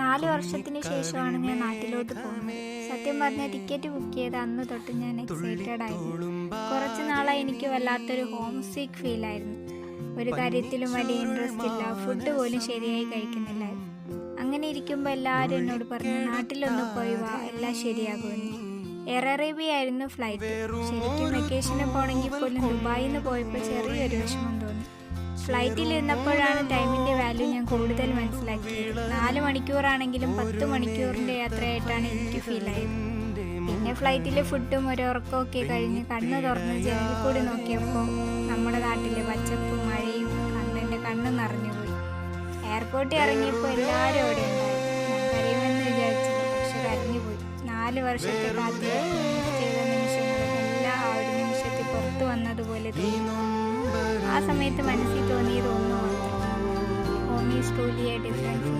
4 വർഷത്തിന് ശേഷമാണ് ഞാൻ നാട്ടിലോട്ട് പോകുന്നത്. സത്യം പറഞ്ഞാൽ ടിക്കറ്റ് ബുക്ക് ചെയ്ത അന്ന് തൊട്ട് ഞാൻ എക്സൈറ്റഡ് ആയിരുന്നു. കുറച്ച് നാളായി എനിക്ക് വല്ലാത്തൊരു ഹോം സിക്ക് ഫീൽ ആയിരുന്നു. ഒരു കാര്യത്തിലും വലിയ ഇൻട്രസ്റ്റ് ഇല്ല, ഫുഡ് പോലും ശരിയായി കഴിക്കുന്നില്ലായിരുന്നു. അങ്ങനെ ഇരിക്കുമ്പോൾ എല്ലാവരും എന്നോട് പറഞ്ഞു, നാട്ടിലൊന്ന് പോയി വാ, എല്ലാം ശരിയാകുമെന്ന്. എയർ അറേബ്യ ആയിരുന്നു ഫ്ലൈറ്റ്. ശരിക്കും വെക്കേഷന് പോകണമെങ്കിൽ പോലും ദുബായിൽ നിന്ന് പോയപ്പോൾ ചെറിയൊരു വിഷമം തോന്നി. ഫ്ലൈറ്റിൽ ഇരുന്നപ്പോഴാണ് ടൈമിൻ്റെ വാല്യൂ ഞാൻ കൂടുതൽ മനസ്സിലാക്കിയത്. 4 മണിക്കൂറാണെങ്കിലും 10 മണിക്കൂറിൻ്റെ യാത്രയായിട്ടാണ് എനിക്ക് ഫീൽ ആയത്. പിന്നെ ഫ്ലൈറ്റിലെ ഫുഡും ഒരു ഉറക്കമൊക്കെ കഴിഞ്ഞ് കണ്ണ് തുറന്ന് ജനലിൽ കൂടി നോക്കിയപ്പോൾ നമ്മുടെ നാട്ടിലെ പച്ചപ്പും മഴയും കണ്ട് എൻ്റെ കണ്ണ് നിറഞ്ഞുപോയി. എയർപോർട്ടിൽ ഇറങ്ങിയപ്പോൾ എല്ലാവരും അവിടെ ഉണ്ടായിരുന്നു. ഞാൻ കരയുമെന്ന് വിചാരിച്ചില്ല, പക്ഷെ കരഞ്ഞുപോയി. 4 വർഷത്തെ കാത്തിരിപ്പ് ചെയ്ത നിമിഷങ്ങളെല്ലാം ആ ഒരു നിമിഷത്തിൽ പുറത്തു വന്നതുപോലെ തോന്നി. ആ സമയത്ത് മനസ്സിൽ തോന്നിയത് ഒന്നു മാത്രം: home is truly A different.